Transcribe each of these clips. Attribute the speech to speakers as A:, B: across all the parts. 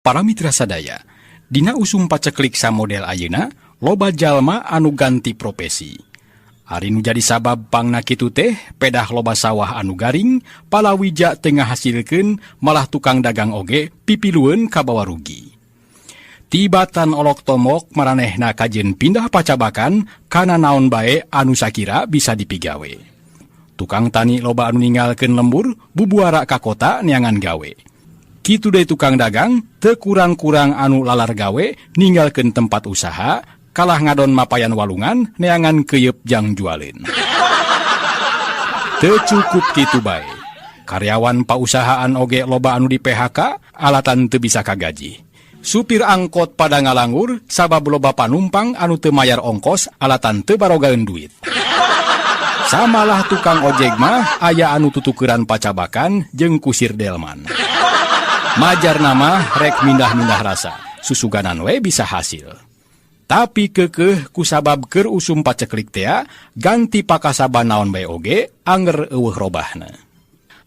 A: Para mitra sadaya, dina usum paceklik sa model ayeuna, loba jalma anu ganti profesi. Ari nu jadi sabab pangna kitu teh, pedah loba sawah anu garing, palawija tengah hasilkeun malah tukang dagang oge pipilueun kabawa rugi. Tibatan olok tomok maranehna kajen pindah pacabakan kana naon bae anu sakira bisa dipigawe. Tukang tani loba anu ninggalkeun lembur, bubuara ka kota neangan gawe. Kitu deui tukang dagang, teu kurang-kurang anu lalar gawe, ninggalkeun tempat usaha, kalah ngadon mapayan walungan, neangan keuyeub jang jualeun. Teu cukup kitu bae. Karyawan pausahaan oge loba anu di PHK, alatan teu bisa kagaji. Supir angkot pada ngalangur, sabab loba panumpang anu teu mayar ongkos, alatan teu barogaeun duit. Samalah tukang ojek mah, aya anu tutukeran pacabakan, jeung kusir delman. Majar nama rek mindah-mindah rasa, susuganan we bisa hasil. Tapi kekeh kusabab keur usum paceklik tea, ganti pakasaba naon bae oge, anger eueuh robahna.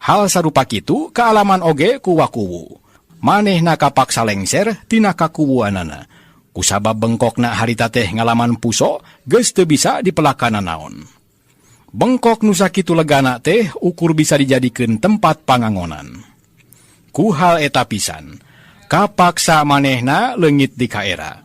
A: Hal sarupa kitu kaalaman oge ku wakuwu. Manehna kapaksa lengser tina kakuwuanana. Kusabab bengkokna harita teh ngalaman puso, geus teu bisa dipelakana naon. Bengkok nu sakitu legana teh ukur bisa dijadikeun tempat pangangonan. Ku hal eta pisan, kapaksa manehna leungit di kaera.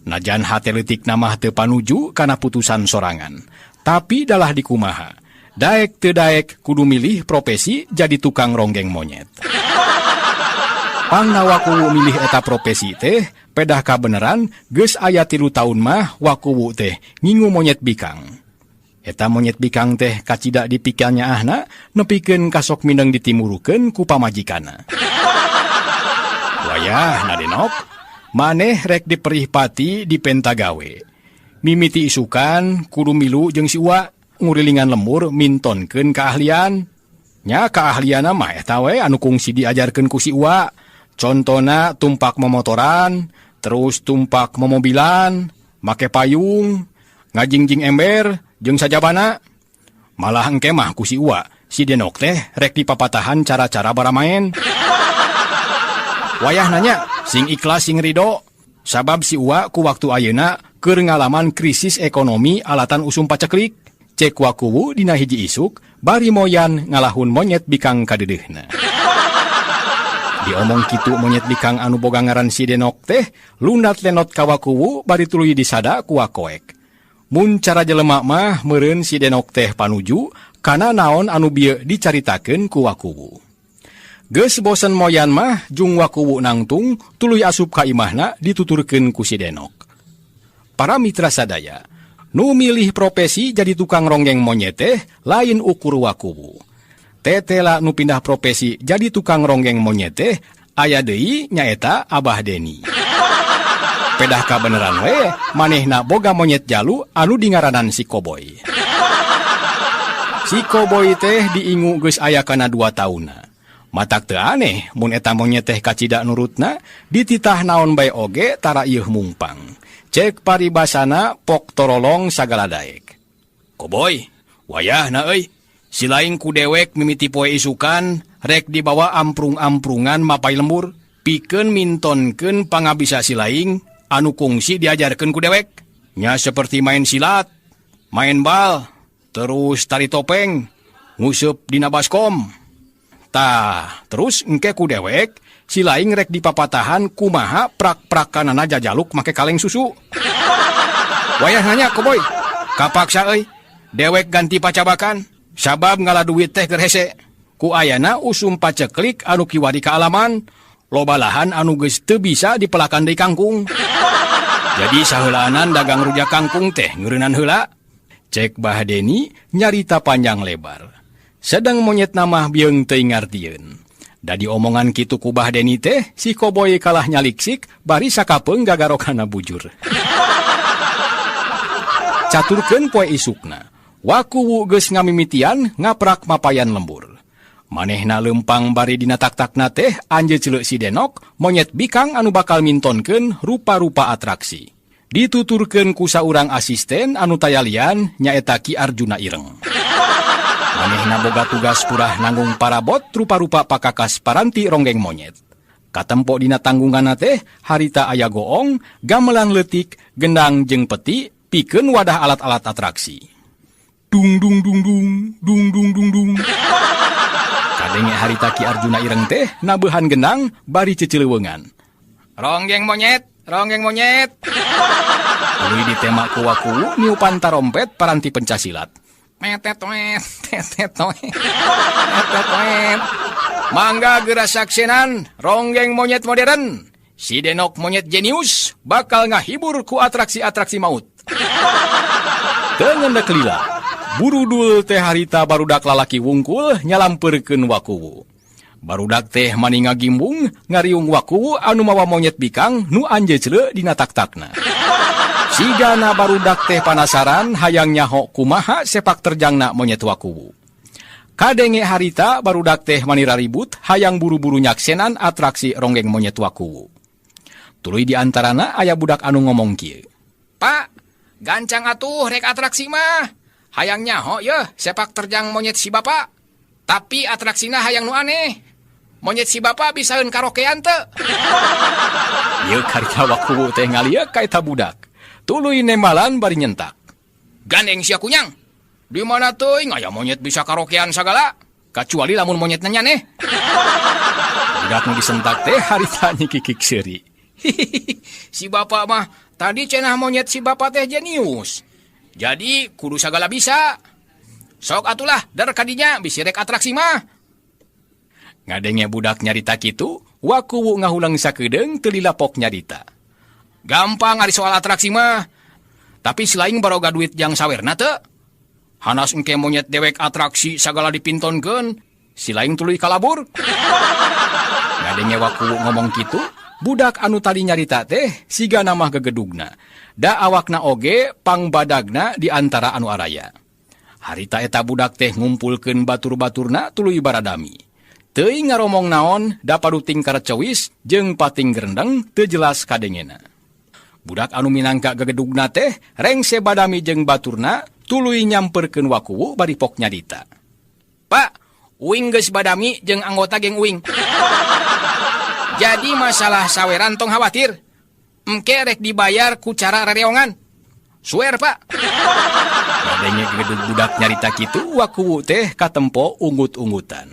A: Najan hate leutikna mah teu panuju kana putusan sorangan, tapi dalah dikumaha. Daek teu daek kudu milih profesi jadi tukang ronggeng monyet. Pangna wakuwu milih eta profesi teh, pedah kabeneran geus aya 3 taun mah wakuwu teh ngingu monyet bikang. Eta monyet bikang teh kacida dipikirnya ahna, nepikeun kasok mindeng ditimurukeun ku pamajikana. Wayah nadenok, maneh rek diperih pati di pentagawe. Mimiti isukan, kudu milu jeung si Uwa, ngurilingan lembur mintonkeun keahlian. Nya keahlianna mah eta we anu kungsi diajarkeun ku si Uwa. Contona tumpak memotoran, terus tumpak memobilan, make payung, ngajingjing ember, jeung sajabana. Malah engke mah ku si Uwa, si Denok teh rek dipapatahan cara-cara baramaen. Wayah nanya, sing ikhlas sing ridho. Sabab si Uwa ku waktu ayeuna keur ngalaman krisis ekonomi alatan usum paceklik. Cek wakuwu dina hiji isuk, bari moyan ngalahun monyet bikang kadeudeuhna. Diomong kitu monyet bikang anu boga ngaran si Denok teh, lundat lenot ka wakuwu bari tuluy disada ku wakoek. Mun cara jelema mah meureun si Denok teh panuju kana naon anu bieu dicaritakeun ku wakuwu. Geus bosen moyan mah jung wakuwu nangtung tuluy asup ka imahna dituturkeun ku si Denok. Para mitra sadaya, nu milih profesi jadi tukang ronggeng monyet teh lain ukur wakuwu. Tetela nu pindah profesi jadi tukang ronggeng monyet teh aya deui nyaeta Abah Deni. Pedah kabeneran we manehna boga monyet jalu anu dingaranan si Koboy. Si Koboy teh diingu geus aya kana 2 tauna. Matak teu aneh mun eta monyet teh kacida nurutna dititah naon bae oge tara ieuh mungpang. Cek paribasana pok torolong sagala daek. Koboy, wayahna euy. Si laing ku dewek mimiti poe isukan rek dibawa amprung-amprungan mapai lembur pikeun mintonkeun pangabisa si laing anu kungsi diajarkeun ku dewek. Nya seperti main silat, main bal, terus tari topeng, nguseup dina baskom. Tah, terus engke ku dewek, si laing rek dipapatahan kumaha prak-prakanana jajaluk make kaleng susu. Wayah nanya Koboy, kapaksa euy, dewek ganti pacabakan, sabab ngala duit teh keur hese. Ku ayana usum paceklik anu kiwari kaalaman, loba lahan anu geus teu bisa dipelakan deui kangkung. Jadi saheulaanan dagang rujak kangkung teh ngeureunnan heula. Cek Bah Deni nyarita panjang lebar. Sedang monyet namah bieung teuing ngartieun. Da diomongan kitu ku Bah Deni teh, si Koboy kalah nyaliksik, bari sakapeung gagarokana bujur. Caturkeun poe isukna, wakuwu geus ngamimitian ngaprak mapayan lembur. Manehna lempang bari dina tak-takna teh anjeun ceuleuh si Denok, monyet bikang anu bakal mintonkeun rupa-rupa atraksi. Dituturkeun ku saurang asisten anu tayalian nyaeta Ki Arjuna Ireng. Manehna boga tugas purah nanggung parabot rupa-rupa pakakas paranti ronggeng monyet. Katempo dina tanggungan teh harita aya goong, gamelan leutik, gendang jeung peti pikeun wadah alat-alat atraksi. Dung dung dung dung, dung dung dung dung. Kadenge harita Ki Arjuna Ireng teh nabehan gendang bari cecileuweungan. Ronggeng monyet, ronggeng monyet. Tuluy ditema ku waku niupan tarompet paranti pencasilat. Metet-met, tetet-met, tetet-met. Mangga geura saksenan ronggeng monyet modern. Si Denok monyet jenius bakal ngahibur ku atraksi-atraksi maut. Teu ngendek lila. Burudul teh harita barudak lalaki wungkul nyalampeurkeun wakuwu. Barudak teh mani ngagimbung ngariung wakuwu anu mawa monyet bikang nu anjeujleu dina taktakna. Sigana barudak teh panasaran hayang nyaho kumaha sepak terjangna monyet wakuwu. Kadenge harita barudak teh mani raribut hayang buru-buru nyaksenan atraksi ronggeng monyet wakuwu. Tuluy di antarana aya budak anu ngomong kieu. Pak, gancang atuh rek atraksi mah. Hayang nyaho yeuh sepak terjang monyet si bapak. Tapi atraksina hayang nu aneh. Monyet si bapak bisaeun karaokean teu. Ieu harita wakuwu teh ngalieu ka eta budak. Tuluy nembalan bari nyentak. Gandeng sia kunyang. Di mana teuing aya monyet bisa karaokean sagala? Kecuali lamun monyet nyanyi. Budak nu disentak teh harita nyikikik seuri. Si bapak mah tadi cenah monyet si bapak teh jenius. Jadi kudu sagala bisa. Sok atulah dar kadinya bisi rek atraksi mah. Ngadenge budak nyarita kitu, wakuwu ngahulang sakedeung teu lilapok nyarita. Gampang ari soal atraksi mah. Tapi selain baroga duit jang sawerna teu. Hanas engke monyet dewek atraksi sagala dipintonkeun, silaing tuluy kalabur. Ngadenge wakuwu ngomong kitu, budak anu tadi nyarita teh sigana mah gegedugna. Da awakna oge pangbadagna di antara anu araya. Harita eta budak teh ngumpulkeun batur-baturna tuluy baradami. Teuing ngaromong naon da paduting karecewis jeung pating gerendeng teu jelas kadengena. Budak anu minangka gegedugna teh rengse badami jeung baturna tuluy nyamperkeun wakuwu bari pok nyarita. Pak, uing geus badami jeung anggota geng uing. Jadi masalah saweran tong khawatir. Engke rek dibayar ku cara rereongan. Suwer, Pak. Kadenge gegedug budak nyarita kitu wakuwu teh katempo unggut-unggutan.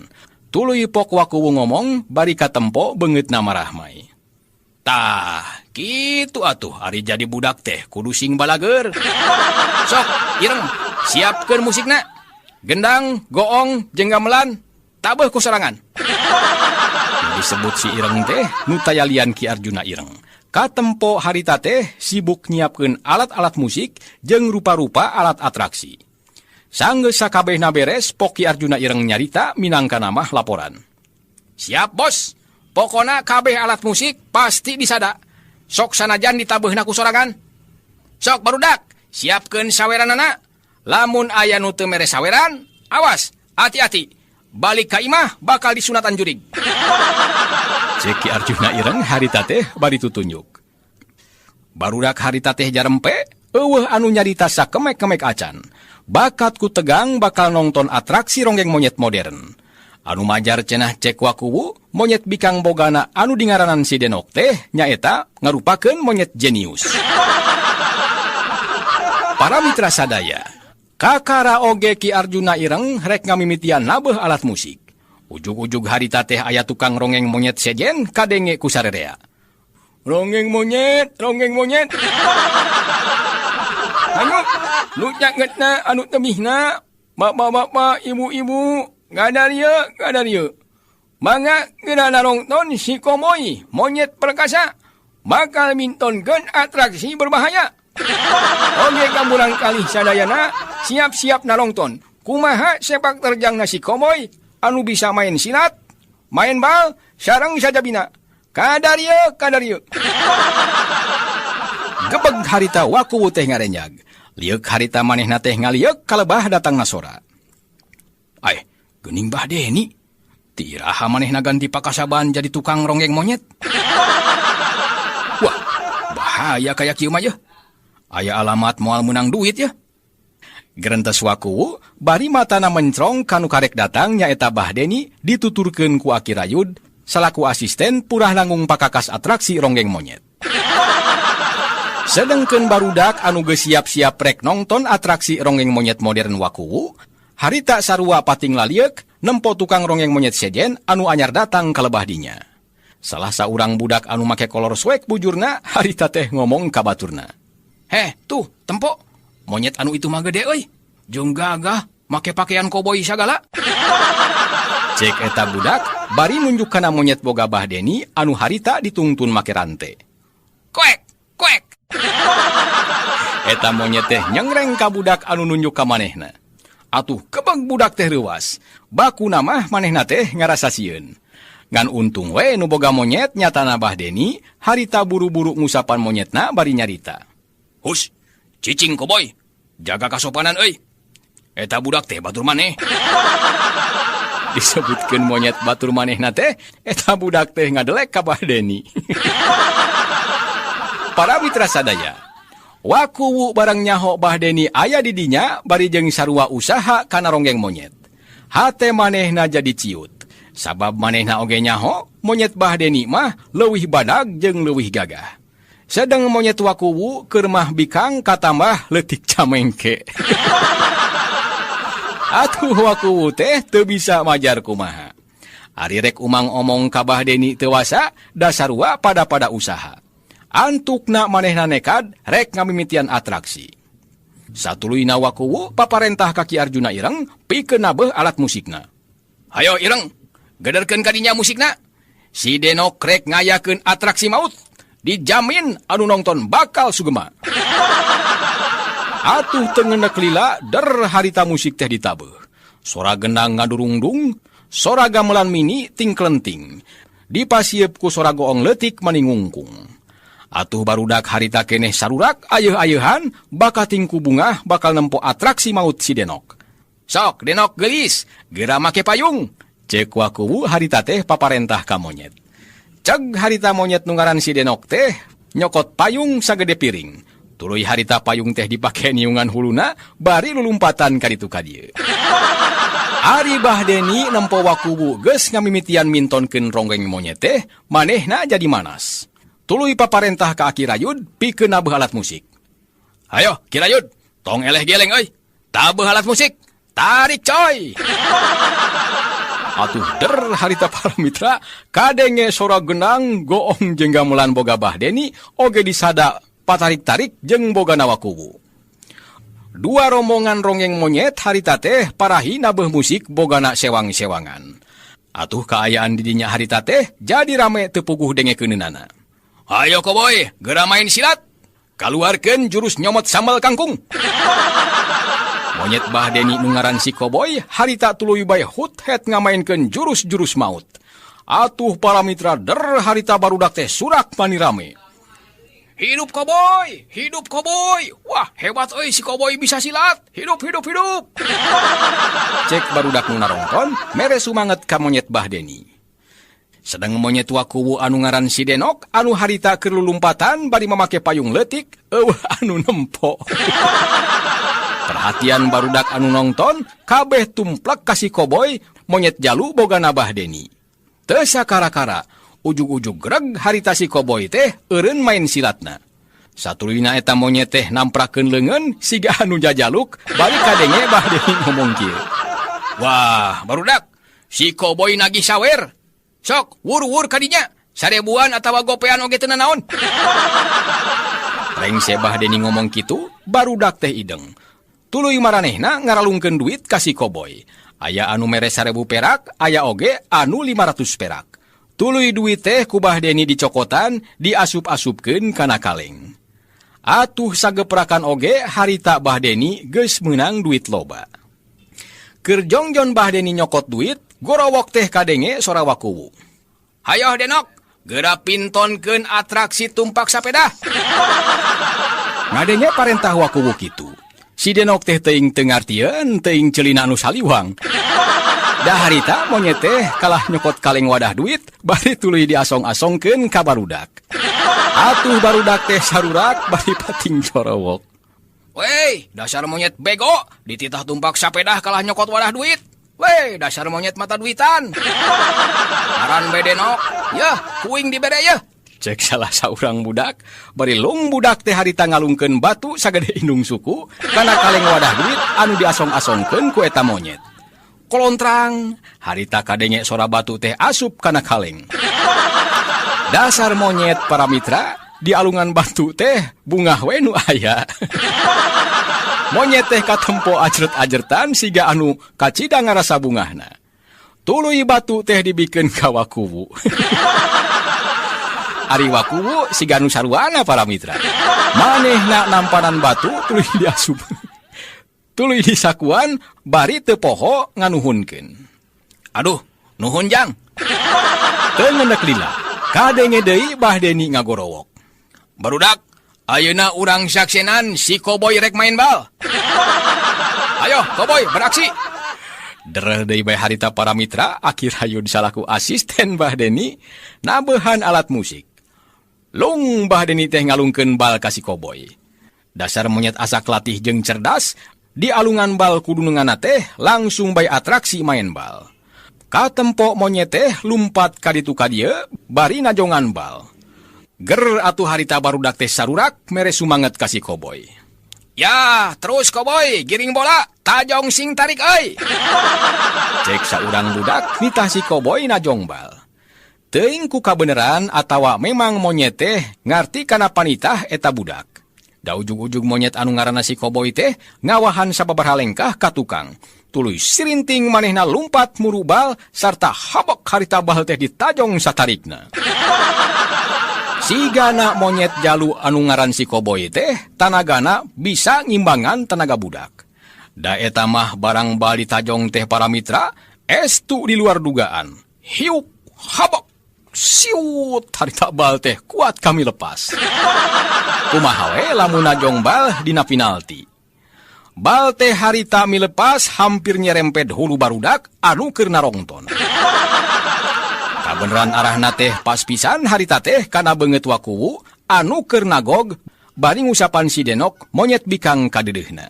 A: Tuluy pok wakuwu ngomong bari katempo beungeutna marah mai. Tah, kitu atuh ari jadi budak teh kudu sing balageur. Sok, Ireng, siapkeun musikna. Gendang, goong, jeung gamelan, tabeuh ku sorangan. Disebut si Ireng teh nu tayalian Ki Arjuna Ireng. Katempo harita teh sibuk nyiapkeun alat-alat musik jeung rupa-rupa alat atraksi. Sanggeus sakabehna beres, pok Ki Arjuna Ireng nyarita minangka namah laporan. Siap, Bos. Pokona kabeh alat musik pasti disada. Sok sanajan ditabeuhna ku sorangan. Sok barudak, siapkeun saweranana. Lamun aya nu teu mere saweran, awas, hati-hati. Balik ka imah bakal disunatan jurig. Cek Ki Arjuna Ireng harita teh bari tutunjuk. Barudak harita teh jarempe, eueuh anu nyarita sakemek-kemek acan. Bakat ku tegang bakal nongton atraksi ronggeng monyet modern. Anu majar cenah cek wakuwu, monyet bikang bogana anu dingaranan si Denok teh nyaeta ngarupakeun monyet jenius. Para mitra sadaya, kakara oge Ki Arjuna Ireng rek ngamimitian nabeuh alat musik. Ujug-ujug harita teh aya tukang ronggeng monyet sejen kadenge ku sarerea. Ronggeng monyet, ronggeng monyet. Anu, nu nyagetna anu temihna, bapak-bapak, ibu-ibu, gadarieu. Mangga geura narongton si Komoy, monyet perkasa, bakal mintonkeun atraksi berbahaya. Oge kamurang kalih sadayana, siap-siap narongton. Kumaha sepak terjangna si Komoy, anu bisa main silat, main bal, sareng sajabina. Kadarieu. Gebeg harita wakuwu teh ngarenyag. Lieuk harita manehna teh ngalieuk kalebah datangna sora. Ai, geuning Bah Deni. Tiraha manehna ganti pakasaban jadi tukang ronggeng monyet. Wah, bahaya kaya kieu mah yeuh. Aya alamat moal menang duit ya. Gerentes wakuwu, bari matana mencrong kanu karek datang nyaeta Bah Deni dituturkeun ku Aki Rayud, salaku asisten purah nanggung pakakas atraksi ronggeng monyet. Sedengkeun barudak anu geus siap-siap rek nongton atraksi ronggeng monyet modern wakuwu, harita sarua pating lalieuk nempo tukang ronggeng monyet sejen anu anyar datang ka lebah dinya. Salah saurang budak anu make kolor swag bujurna harita teh ngomong ka baturna. Heh, tuh, tempo, monyet anu itu mah gede euy. Jeung gagah make pakaian koboi sagala. Cek eta budak bari nunjuk kana monyet boga Bahdeni anu harita ditungtun make rante. Koek, koek. Eta monyet teh nyengreng ka budak anu nunjuk ka manehna. Atuh kebeg budak teh reuwas. Bakuna mah manehna teh ngarasa sieun. Ngan untung we nu boga monyet nyatana Bahdeni, harita buru-buru ngusapan monyetna bari nyarita. Hus, cicing koboy, jaga kasopanan euy. Eta budak teh batur maneh. Disebutkeun monyet batur manehna teh, eta budak teh ngadelek ka Bahdeni. Para mitra sadaya, wakuwu barang nyaho Bahdeni aya di dinya bari jeung sarua usaha kana ronggeng monyet. Hate manehna jadi ciut. Sabab manehna oge nyaho, monyet Bahdeni mah leuwih badag jeung leuwih gagah. Sedang monyet wakuwu keur mah bikang katambah leutik camengke. Atuh wakuwu teh teu bisa majar kumaha. Ari rek umang omong ka Bahdeni teu wasa, da sarua pada usaha. Antukna manehna nekad rek ngamimitian atraksi. Satuluyna wakuwu paparentah ka Ki Arjuna Ireng pikeun nabeuh alat musikna. Hayo Ireng, gederkeun ka dinya musikna. Si Denok rek ngayakeun atraksi maut. Dijamin anu nongton bakal sugema. Atuh teu ngeundeuk lila der harita musik teh ditabeuh. Sora gendang ngadurungdung, sora gamelan mini ting klenting. Dipasieup ku sora goong leutik maningungkung. Atuh barudak harita keneh sarurak ayeuh-ayeuhan baka tingku bunga bakal nempo atraksi maut si Denok. Sok Denok gelis, geura make payung. Cek wakuwu harita teh paparentah ka monyet. Ceg harita monyet nungaran si Denok teh nyokot payung sagede piring. Tuluy harita payung teh dipake niungan huluna bari lulumpatan ka ditu ka dieu. Ari Bahdeni nempo wakuwu geus ngamimitian mintonkeun ronggeng monyet teh manehna jadi manas. Tuluy paparentah ka Ki Rayud pikeun nabeuh alat musik. Hayo Ki Rayud, tong eleh geleng euy. Tabeuh alat musik. Tarik coy. Atuh der harita para mitra kadenge sora gendang goong jeung gamelan boga Bahdeni oge disada patarik-tarik jeung boga wakuwu. Dua rombongan ronggeng monyet harita teh parahi nabeuh musik bogana sewang-sewangan. Atuh kaayaan di dinya harita teh jadi rame teu puguh dengekeunana. Hayo koboy, geura main silat. Kaluarkeun jurus nyomot sambal kangkung. Monyet Bahdeni nungaran si koboy harita tuluy bae hut-het ngamainkeun jurus-jurus maut. Atuh para mitra der harita barudak teh surak mani rame. Hidup koboy, hidup koboy. Wah, hebat euy si koboy bisa silat. Hidup, hidup, hidup. Cek barudak nu narongkon mere sumanget ka monyet Bahdeni. Sedang monyet wakuwu anu ngaran si Denok anu harita keur lulumpatan bari mamake payung leutik eueuh anu nempo. Perhatian barudak anu nongton kabeh tumplek ka si koboy monyet jalu bogana Bahdeni. Teu sakara-kara ujug-ujug greg harita si koboy teh eureun main silatna. Satuluyna eta monyet teh namprakeun leungeun siga anu jajaluk bari kadenge Bahdeni ngomong kieu. Wah, barudak, si koboy nagih sawer. Sok, wur-wur kadinya. Sarebuan atawa gopean oge teu nanaon. Rengse Bahdeni ngomong kitu, barudak teh ideng. Tuluy maranehna ngaralungkeun duit ka si koboy. Aya anu mere 1000 perak, aya oge anu 500 perak. Tuluy duit teh ku Bahdeni dicokotan, diasup-asupkeun kana kaleng. Atuh sageprakan oge harita Bahdeni geus meunang duit loba. Keur jongjon Bahdeni nyokot duit, gorowok teh kadenge sora wakuwu. Hayo Denok, geura pintonkeun atraksi tumpak sapeda. Ngadenge parentah wakuwu kitu. Si Denok teh teuing teu ngartieun, teuing ceulina anu saliwang. Da harita monyet teh kalah nyokot kaleng wadah duit, bari tuluy diasong-asongkeun ka barudak. Atuh barudak teh sarurak bari pating corowok. Weh, dasar monyet bego, dititah tumpak sapeda kalah nyokot wadah duit.
B: Weh, dasar monyet mata duitan. Aran bedenok, yah, kuing dibere yah.
A: Cek salah saurang budak, bari lung budak teh harita ngalungkeun batu sagede indung suku, kana kaleng wadah duit anu diasong-asongkeun ku eta monyet. Kolontrang, harita kadenge sora batu teh asup kana kaleng. Dasar monyet para mitra, di alungan batu teh bungah we nu aya. Monyet teh katempo ajret-ajretan siga anu kacida ngarasa bungahna. Tuluy batu teh dibikeun ka wakuwu. Ari wakuwu siga anu saruana para mitra. Manehna nampanan batu tuluy diasup. Tuluy disakuan bari teu poho nganuhunkeun.
B: Aduh, nuhun jang.
A: Teu ngendek lila. Kadenge deui Bahdeni ngagorowok.
B: Barudak, ayeuna urang saksenan si Koboy rek main bal. Ayo, Koboy, beraksi.
A: Dereh deui bae harita para mitra, akhir hayu disalaku asisten Bahdeni, nabehan alat musik. Lung Bahdeni teh ngalungkeun bal ka si Koboy. Dasar monyet asa latih jeung cerdas, di alungan bal kudununganna teh langsung bae atraksi main bal. Katempo monyet teh lumpat ka ditu ka dieu, bari najongan bal. Ger atuh harita barudak teh sarurak mere sumanget ka si Koboy.
B: Ya, terus Koboy, giring bola, tajong sing tarik euy.
A: Cek saurang budak nitah si Koboy najong bal. Teuing ku kabeneran atawa memang monyet teh ngarti kana panitah eta budak. Da ujug-ujug monyet anu ngaranna si Koboy teh ngawahan sababaraha lengkah ka tukang. Tuluy sirinting manehna lumpat muru bal sarta habok harita bal teh ditajong satarikna. Sigana monyet jalu anu ngaran si Koboy teh tanagana bisa ngimbangan tenaga budak. Da eta mah barang bal ditajong teh para mitra estu di luar dugaan. Hiuk habok siut harita bal teh kuat kami lepas. Kumaha we lamun najong bal dina penalti. Bal teh harita milepas hampir nyerempet hulu barudak anu keur narongton. Kabeneran arahna teh pas pisan harita teh kana beungeut wakuwu anu keur nagog bari ngusapan si Denok monyet bikang ka dedeuna.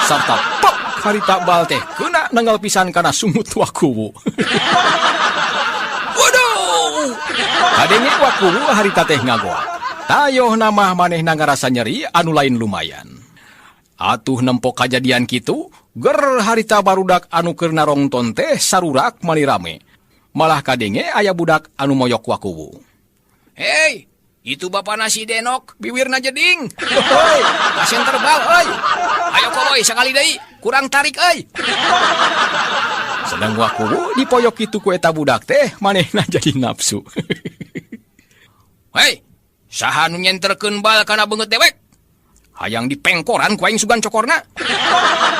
A: Sarta pop harita bal teh keuna nanggal pisan kana sungut wakuwu.
B: Waduh!
A: Kadenge wakuwu harita teh ngagoak. Tayohna mah manehna ngarasa nyeri anu lain lumayan. Atuh nempo kajadian kitu, ger harita barudak anu keur narongton teh sarurak mali rame. Malah kadenge aya budak anu moyok wakuwu.
B: Hei, itu bapana si Denok, biwirna jeding. Hei, kasih terbal, hei. Ayo Koboy, sekali deui, kurang tarik, hei.
A: Sedang wakuwu dipoyok kitu ku eta budak teh, manehna jadi nafsu.
B: Hei, saha nu nyenterkeun bal kana beungeut dewek? Hayang dipengkoran ku aing sugan cokorna.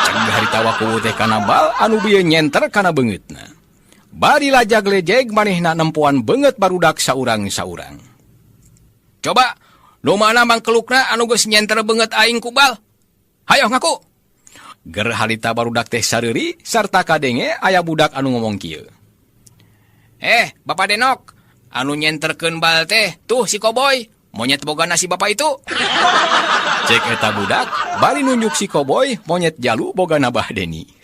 A: Cenah harita wakuwu teh kana bal anu bieu nyenter kana beungeutna. Bari lajag-lejeg manehna nempuan beungeut barudak saurang-saurang.
B: Coba, nu mana mangkelukna anu geus nyenter beungeut aing ku bal? Hayo ngaku.
A: Ger harita barudak teh sareuri sarta kadenge aya budak anu ngomong kieu.
B: Bapak Denok, anu nyenterkeun bal teh tuh si Koboy. Monyet boga nasi bapak itu.
A: Cek eta budak, bari nunjuk si Koboy monyet jalu boga na Bahdeni.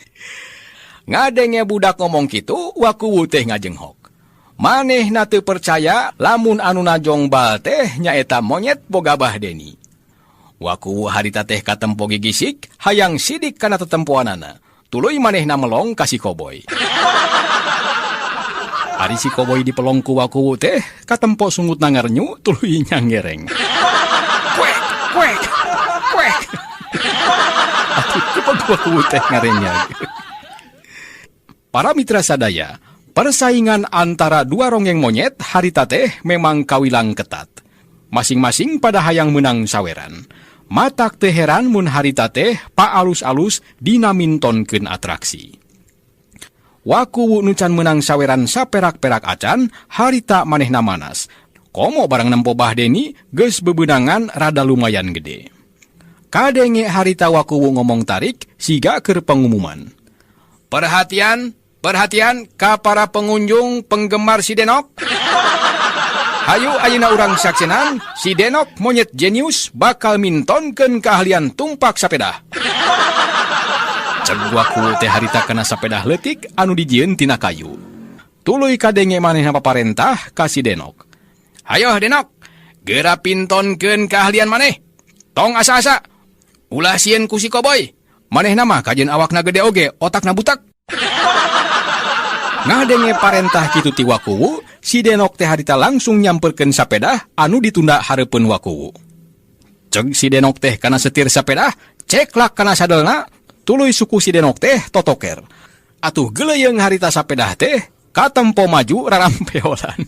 A: Ngadenge budak ngomong kitu, wakuwu teh ngajenghok. Manehna teu percaya lamun anu najong bal teh nyaeta monyet boga Bahdeni. Wakuwu harita teh katempo gigisik, hayang sidik kana tetempoanana. Tuluy manehna melong ka si Koboy. Ari si Koboy dipelong ku wakuwu teh, katempo sungut nangarnyu tuluy nyanggereng.
B: Kwek, kwek, kwek.
A: Atuh kepeg wakuwu teh ngarenyag. Para mitra sadaya, persaingan antara dua ronggeng monyet harita teh memang kawilang ketat. Masing-masing pada hayang menang saweran. Matak teh heran mun harita teh pa alus-alus dinamintonkeun atraksi. Wakuwu nu can menang saweran saperak-perak acan, harita manehna manas. Komo barang nempo Bahdeni geus bebeunangan rada lumayan gede. Kadenge harita wakuwu ngomong tarik siga keur pengumuman.
B: Perhatian, perhatian ka para pengunjung penggemar si Denok. Hayu ayeuna urang saksenan, si Denok monyet jenius bakal mintonkeun keahlian tumpak sapeda.
A: Ceg waku teh harita kana sapedah leutik anu dijieun tina kayu. Tuluy kadenge manehna paparentah ka si Denok.
B: Hayo Denok, geura pintonkeun keahlian maneh. Tong asa-asa. Ulah sieun ku si Koboy. Manehna mah kajeun awakna gede oge, otakna butak.
A: Ngadenge parentah kitu ti Wakuwu, si Denok teh harita langsung nyamperkeun sapedah anu ditunda hareupeun Wakuwu. Ceg si Denok teh kana setir sapedah, ceklak kana sadelna, tuluy suku si Denok teh totoker. Atuh geuleyeung harita sapedah teh katempo maju rarampeolan.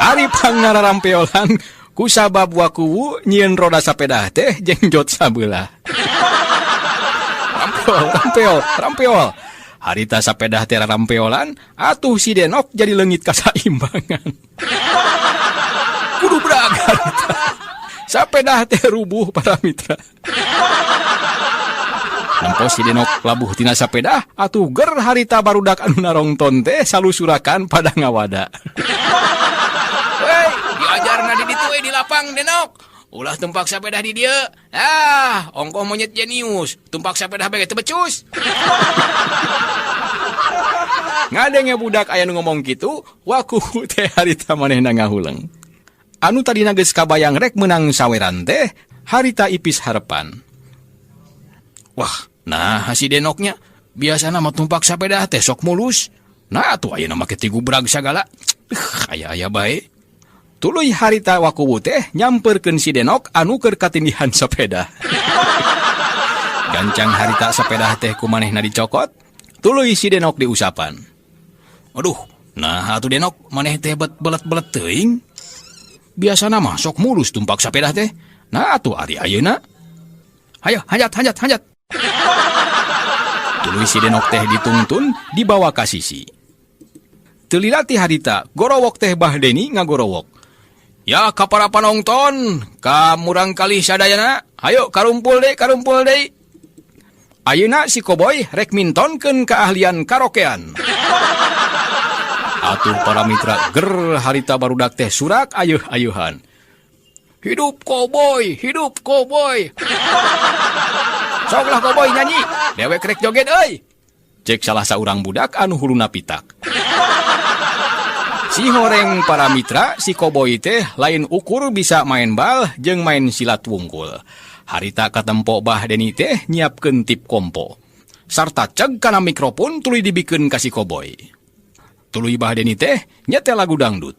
A: Ari pangna rarampeolan ku sabab Wakuwu nyieun roda sapedah teh jengjot sabeula. Rampeol. Harita sapedah teh rarampeolan, atuh si Denok jadi leungit kasaimbangan. Kudu braga harita. Sapedah teh rubuh para mitra. Nempo si Denok labuh tina sapedah, atuh ger harita barudak anu narongton teh salusurakan pada ngawada.
B: Weh, diajarna di ditu di lapang Denok. Ulah tumpak sapedah di dieu. Ongkoh monyet jenius, tumpak sapedah bege teu becus.
A: Ngadenge budak aya nu ngomong kitu, Wakuwu teh harita manehna ngahuleung. Anu tadina geus kabayang rek meunang saweran teh, harita ipis harepan.
B: Wah, nah si Denoknya biasana mah tumpak sapedah teh sok mulus. Nah atuh ayeuna make ti gubrag sagala. Aya-aya bae.
A: Tuluy harita Wakuwu teh nyamperkeun si Denok anu keur katindihan sepeda. Gancang harita sepeda teh ku manehna dicokot, tuluy si Denok diusapan.
B: Aduh, nah atuh Denok maneh teh belet-belet teuing. Biasana mah sok mulus tumpak sepeda teh. Nah atuh ari ayeuna. Hayo, hanjat.
A: Tuluy si Denok teh dituntun dibawa ka sisi. Teu lila ti harita, gorowok teh Bahdeni ngagorowok.
B: Ya ka para panonton, ka murang kali sadayana, hayo karumpul deui.
A: Ayeuna si Koboy rek mintonkeun keahlian karaokean. Atuh para mitra ger harita barudak teh surak ayeuh-ayeuhan.
B: Hidup Koboy. Soklah Koboy nyanyi, dewek rek joget euy.
A: Cek salah saurang budak anu huluna pitak. Si horeng para mitra, si Koboy teh lain ukur bisa main bal jeung main silat wungkul. Harita katempo Bahdeni teh nyiapkeun tip kompo. Sarta ceg kana mikrofon tuluy dibikeun ka si Koboy. Tuluy Bahdeni teh nyetel lagu dangdut.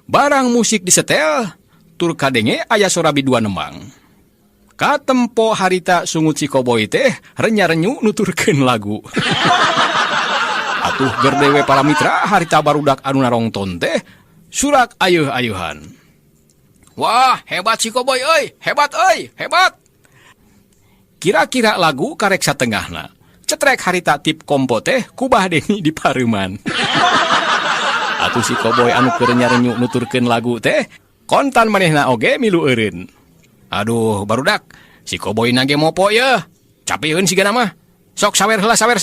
A: Barang musik disetel, tur kadenge aya sora bidua nembang. Katempo harita sungut si Koboy teh renya-renyu nuturkeun lagu. Atuh ger dewe para mitra harita barudak anu narongton teh surak ayeuh-ayeuhan.
B: Wah, hebat si Koboy euy, hebat.
A: Kira-kira lagu karek satengahna. Cetrek harita tip kompo teh ku Bahdeni di pareuman. Atuh si Koboy anu keur nya-renyu nuturkeun lagu teh kontan manehna oge milu eureun. Aduh, barudak, si Koboy nage mopo ye. Capieun sigana mah. Sok sawer heula sawer.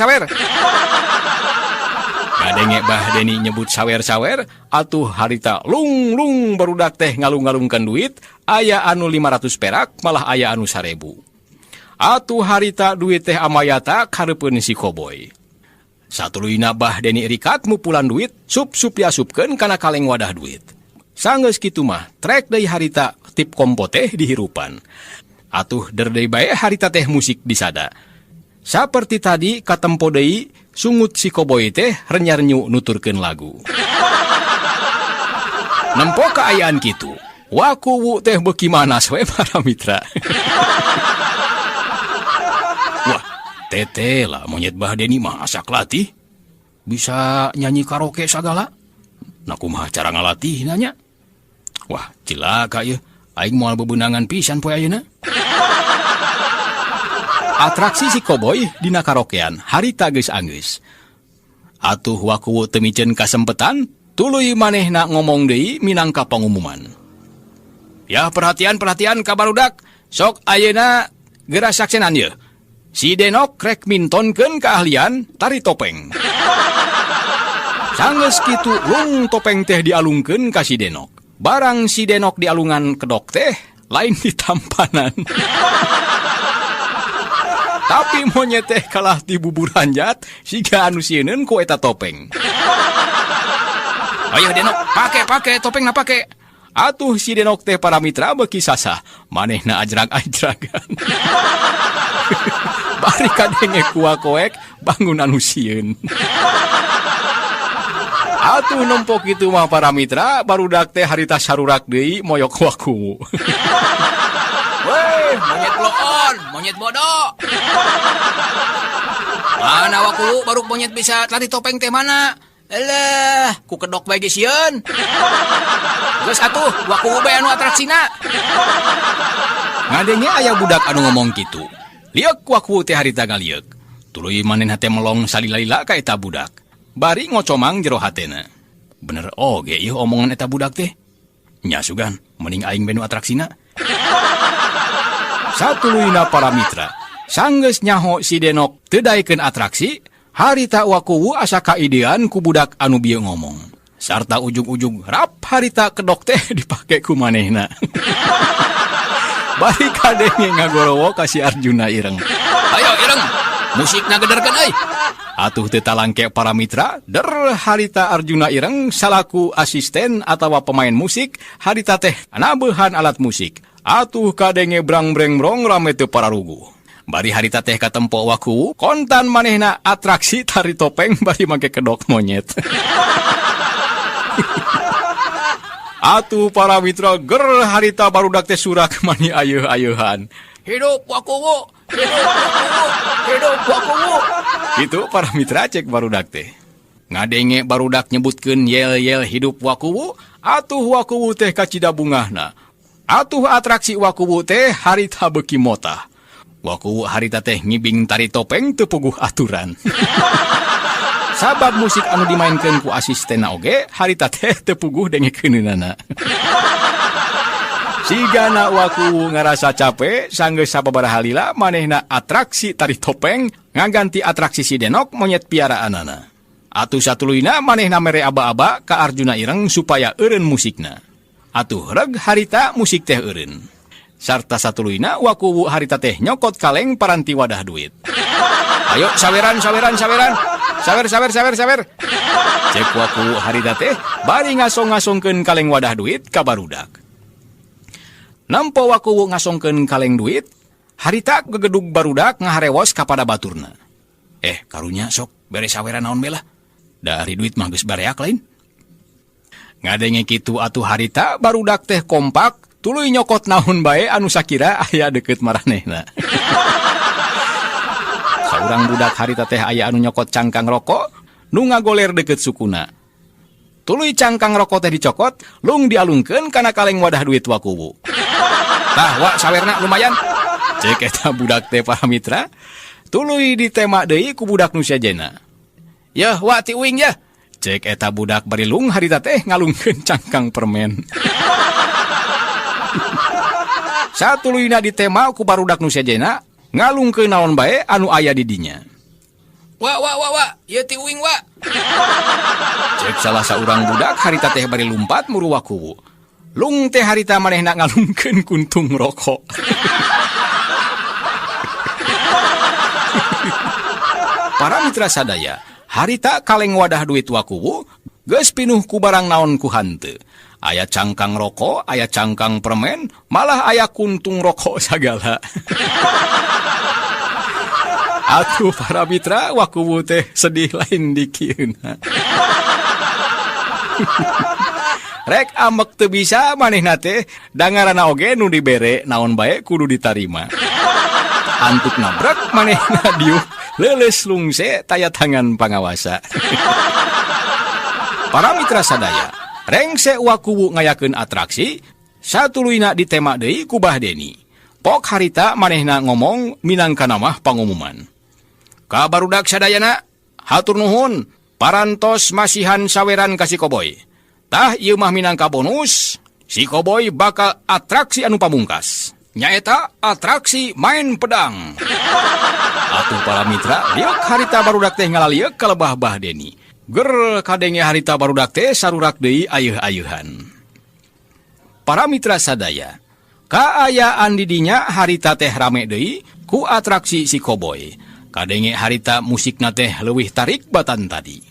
A: Kadenge Bahdeni nyebut sawer-sawer, atuh harita lung barudak teh ngalung-ngalungkeun duit, aya anu 500 perak, malah aya anu 1000. Atuh harita duit teh amayata kareupeun si Koboy. Satuluyna Bahdeni rikat mupulan duit, sup diasupkeun kana kaleng wadah duit. Sanggeus kitu mah, trek deui harita tip kompo teh dihirupan. Atuh deui bae harita teh musik disada. Saperti tadi katempo deui sungut si Koboy teh renya-renyu nuturkeun lagu. Nempo kaayaan kitu, Wakuwu teh beuki manas we para mitra. Wah, tete lah monyet Bahdeni mah asak latih. Bisa nyanyi karaoke sagala. Nah kumaha cara ngalatih nanya. Wah, cilaka ieu. Aing moal bebeunangan pisan poe ayeuna. Atraksi si Koboy dina karaokean harita geus anggeus. Atuh Wakuwu teu miceun kasempetan, tuluy manehna ngomong deui minangka pangumuman. Ya perhatian ka barudak, sok ayeuna geura saksenan ieu. Si Denok rek mintonkeun keahlian tari topeng. Sanggeus kitu lung topeng teh dialungkeun ka si Denok. Barang si Denok dialungan kedok teh lain ditampanan. Tapi monyet teh kalah ti bubur hanjat siga anu sieun ku eta topeng.
B: Ayo Denok, pake topeng na pake.
A: Atuh si Denok teh para mitra beki sasah, manehna ajrag-ajragan. Bari kadenge kuakoek bangun anu sieun. Atuh nempok itu mah para mitra barudak teh harita sarurak deui moyok waku.
B: Weh, monyet bloon, monyet bodoh. Mana waku baru monyet bisa lari topeng teh mana? Elah, ku kedok bae geus sieun. Geus atuh, waku bae anu atraksina.
A: Ngadenge aya budak anu ngomong kitu. Liek waku teh harita ngaliek. Tuluy manehna teh melong salila-lila ka eta budak. Bari ngocomang jero hatena. Bener oge ieu omongan eta budak teh. Nya sugan, mending aing benu atraksina. Satuluyna para mitra, sanggeus nyaho si Denok teu daekeun atraksi, harita wakuwu asa kaidean ku budak anu bieu ngomong. Sarta ujug-ujug rap harita kedok teh dipake ku manehna. Bari kadenge ngagorowo ka si Arjuna ireng.
B: Ayo ireng, musikna gederkeun euy.
A: Atuh teu talangke para mitra, der harita Arjuna ireng salaku asisten atawa pemain musik, harita teh nabeuhan alat musik. Atuh kadenge brang-breng-brong rame teu pararugu. Bari harita teh katempo waku, kontan manehna atraksi tari topeng bari make kedok monyet. Atuh para mitra ger harita barudak teh surak mani ayeuh-ayeuhan.
B: Hidup wakuwu, hidup wakuwu.
A: Itu para mitra cek barudak teh. Ngadenge barudak nyebutkeun yel-yel hidup wakuwu, atuh wakuwu teh kacida bungahna. Atuh atraksi wakuwu teh harita beuki motah. Wakuwu harita teh ngibing tari topeng teu puguh aturan. Sabab musik anu dimainkeun ku asistenna oge harita teh teu puguh dengekeunana. Sigana wakuwu ngarasa capek sanggeus sababaraha lila manehna atraksi tari topeng ngaganti atraksi si Denok monyet piaraanana. Atuh satuluyna manehna mere aba-aba ka Arjuna ireng supaya eureun musikna. Atuh reg harita musik teh eureun. Sarta satuluyna wakuwu harita teh nyokot kaleng paranti wadah duit. Ayo saweran. Sawer. Cek wakuwu harita teh bari ngasong-ngasongkeun kaleng wadah duit ka barudak. Nampo wakuwu ngasongkeun kaleng duit, harita gegedug barudak ngaharewos kapada baturna. Karunya sok bere saweran naon bela. Dari duit mah geus bareak lain. Ngadenge kitu atuh harita barudak teh kompak tuluy nyokot naon bae anu sakira aya deukeut maranehna. Saurang budak harita teh aya anu nyokot cangkang rokok nu ngagoler deukeut sukuna. Tuluy cangkang rokok teh dicokot, lung dialungkeun kana kaleng wadah duit wakuwu. Tah wa sawerna lumayan. Cek eta budak teh para mitra, tuluy ditema deui ku budak nu sajena. Yeuh wa ti uing yeuh. Cek eta budak bari lung harita teh ngalungkeun cangkang permen. Satuluyna ditema ku barudak nu sajena ngalungkeun naon bae anu aya di dinya.
B: Wa, ieu ti uing wa.
A: Cek salah saurang budak harita teh bari lumpat muru wakuwu. Lung teh harita manehna ngalungkeun kuntung rokok. Para mitra sadaya, harita kaleng wadah duit wakuwu geus pinuh ku barang naon ku hanteu. Aya cangkang rokok, aya cangkang permen, malah aya kuntung rokok sagala. Atuh para mitra wakuwu teh sedih lain dikieuna. Rek amek teu bisa manehna teh dangarana oge nu dibere naon bae kudu ditarima. Antuk nabrak manehna diuk leuleus lungse taya tangan pangawasa. Para mitra sadaya, rengse wakuwu ngayakeun atraksi, satuluyna ditema deui ku Bahdeni. Pok harita manehna ngomong minangkana mah pangumuman. Ka barudak sadayana, hatur nuhun, parantos masihan saweran ka si Koboy. Tah ieu mah minangka bonus, si Koboy bakal atraksi anu pamungkas. Nyaeta atraksi main pedang. Atuh para mitra, liuk harita barudak teh ngalalieuk ka lebah Bahdeni. Ger kadenge harita barudak teh sarurak deui ayeuh-ayeuhan. Para mitra sadaya, kaayaan di dinya harita teh rame deui,
B: ku atraksi si Koboy. Kadenge harita musikna teh leuwih tarik batan tadi.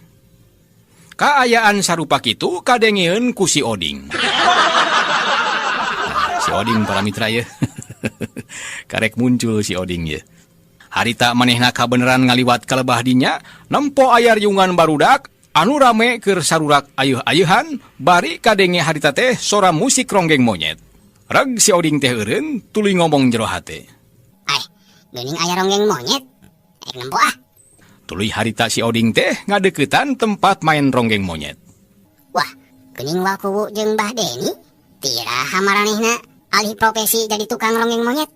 B: Kaayaan sarupa kitu kadengeun ku si Oding. Si Oding para mitra ya. Karek muncul si Oding ya. Harita manehna kabeneran ngaliwat kalebah dinya, nempo aya riungan barudak anu rame keur sarurak ayeuh-ayeuhan, bari kadenge harita teh sora musik ronggeng monyet. Reg si Oding teh eureun tuluy ngomong jero hate.
C: Ai, geuning aya ronggeng monyet. Nempo ah.
B: Tuluy harita si Oding teh ngadeuketan tempat main ronggeng monyet.
C: Wah, geuning wakuwu jeung Mbah Deni, tiraha maranehna alih profesi jadi tukang ronggeng monyet.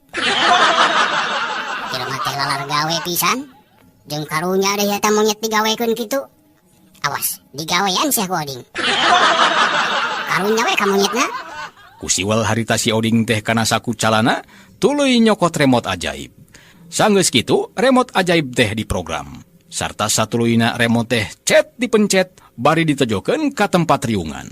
C: Jelema teh lalar gawe pisan, jeung karunya deui eta monyet digawekeun kitu. Awas, digawean sia ku Oding. Karunya we ka monyetna.
B: Kusiwal harita si Oding teh kana sakucalana tuluy nyokot remote ajaib. Sanggeus kitu, remote ajaib teh diprogram. Sarta satuluyna remote teh cet dipencet bari ditejokeun ka tempat riungan.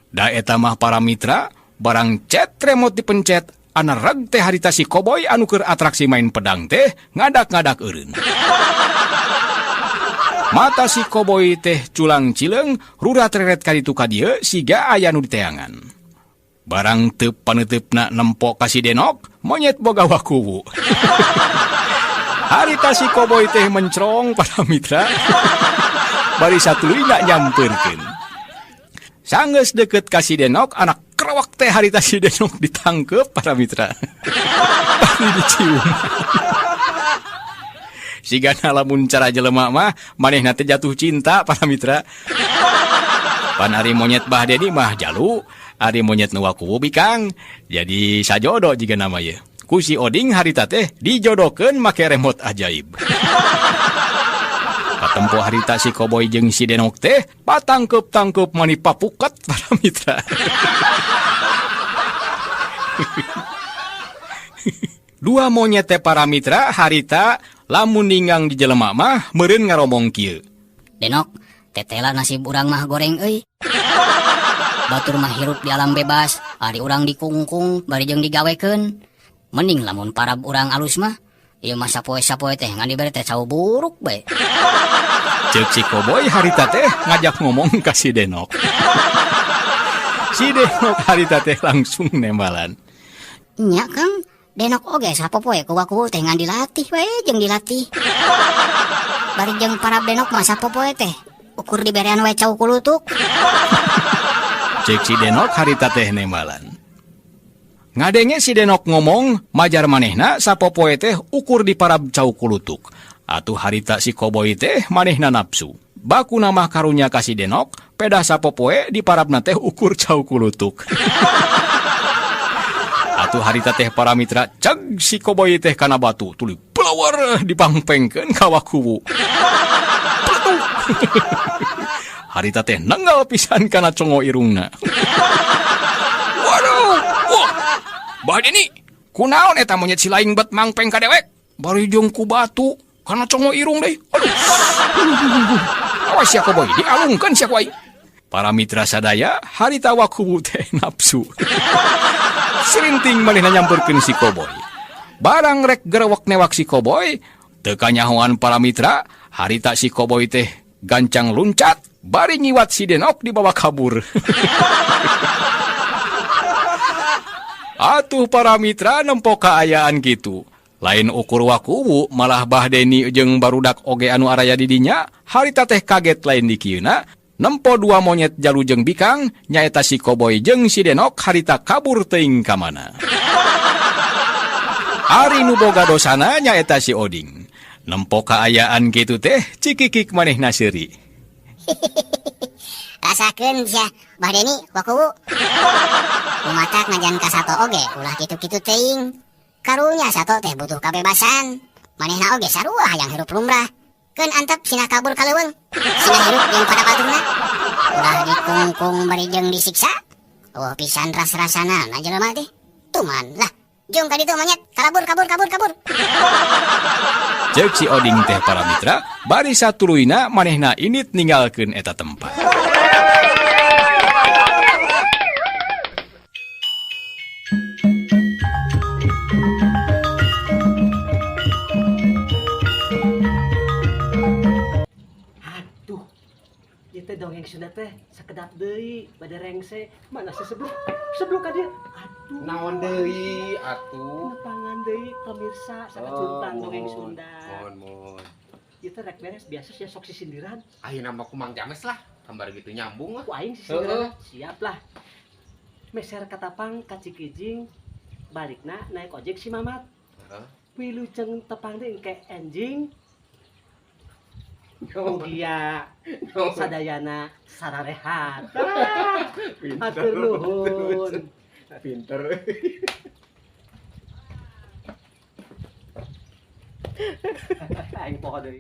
B: Da eta mah para mitra, barang cet remote dipencet, ana reg teh harita si Koboy anu keur atraksi main pedang teh ngadak-ngadak eureun. Mata si Koboy teh culang cileung rurat reret ka ditu ka dieu siga aya nu diteangan. Barang teu paneutupna nempo ka si Denok, monyet boga wakuwu. Harita si Koboy teh mencrong para mitra. Bari satuluyna nyampeurkeun. Sanggeus deukeut ka si Denok, anak krewak teh harita si Denok ditangkep para mitra. Bari dicium. Sigana lamun cara jelema mah manehna teh jatuh cinta para mitra. Pan ari monyet Bah Deni mah jalu, ari monyet nu wakuwu bikang. Jadi sajodo jiga nama ye. Ku si Oding harita teh dijodokeun make remote ajaib. Katempo harita si Koboy jeung si Denok teh patangkep-tangkep mani papuket para mitra. Dua monyet teh para mitra harita lamun ninggang di jelema mah meureun ngaromong kieu.
C: Denok, tetela nasib urang mah goreng euy. Batur mah hirup di alam bebas, ari urang dikungkung bari jeung digawekeun. Mending lamun parab urang alus mah, ieu mah sapoe-sapoe teh ngan dibere teh cau buruk bae.
B: Ceuk si Koboy harita teh ngajak ngomong ka si Denok. Si Denok harita teh langsung nembalan.
C: Nya Kang, Denok oge sapopoe ku wakuwu teh ngan dilatih bae jeung dilatih. Bari jeung parab Denok mah sapopoe teh ukur diberean wae cau kulutuk.
B: Ceuk si Denok harita teh nembalan. Ngadenge si Denok ngomong, majar manehna sapopoe teh ukur di parab cau kulutuk. Atuh harita si Koboy teh manehna nafsu. Baku nama karunya ka si Denok, pedah sapopoe di parabna teh ukur cau kulutuk. Atuh harita teh para mitra ceg si Koboy teh kana batu tuluy pelawar dipangpengkeun ka wakuwu. Harita teh nanggal pisan kana congo irungna. Waduh, wah, Bah Deni, kunaon eta monyet si laing bet mangpeng ka dewek? Bari jeung ku batu kana congo irung deui. Aduh. Awas ya Koboy, dialungkeun sia kuai. Para mitra sadaya harita wakuwu teh nafsu. Serinting manehna nyamperkeun si Koboy. Barang rek gerewek newak si Koboy, teu kanyahoan para mitra, harita si Koboy teh gancang luncat, bari ngiwat si Denok dibawa kabur. Atuh para mitra nempo kaayaan gitu. Lain ukur wakuwu malah Bah Deni jeung barudak oge anu araya di dinya, harita teh kaget lain di kieuna, nempo dua monyet jalu jeung bikang, nyaeta si Koboy jeung si Denok harita kabur teuing ka mana. Ari nu boga dosana nyaeta si Oding. Nempo kaayaan kitu teh cikikik manehna seuri.
C: Rasakeun sia Bah Deni wakuwu. Kumatak ngajan ka sato oge ulah kitu-kitu teuing. Karunya sato teh butuh kabebasan. Manehna oge sarua hayang hirup lumrah. Keun antep sina kabur ka leuweung. Sina hirup jeung pada baturna. Ulah dikungkung bari jeung disiksa. Pisan ras-rasana na jelema teh. Tuman lah. Jung ka ditu monyet, kabur.
B: Ceuk si Oding teh para mitra, bari satuluyna manehna init ninggalkeun eta tempat.
D: Aing Sunda teh sakedap deui bade rengse mana sebluk ka dieu. Aduh.
E: Naon deui atuh?
D: Nepangan deui pemirsa sakecuntang dongeng Sunda.
E: Mohon.
D: Ieu teh rek beres biasa sia sok sindiran.
E: Ayeuna mah ku Mang James lah, gambar gitu nyambung lah.
D: Ku aing sindiran. Siap lah. Meser katapang ka Cikijing balikna naik ojek si Mamat.
E: Heeh.
D: Wilujeng tepang deui engke enjing. Mugia sadayana sararehat. Atur nuhun.
E: Pinter.
D: Aing poho deui.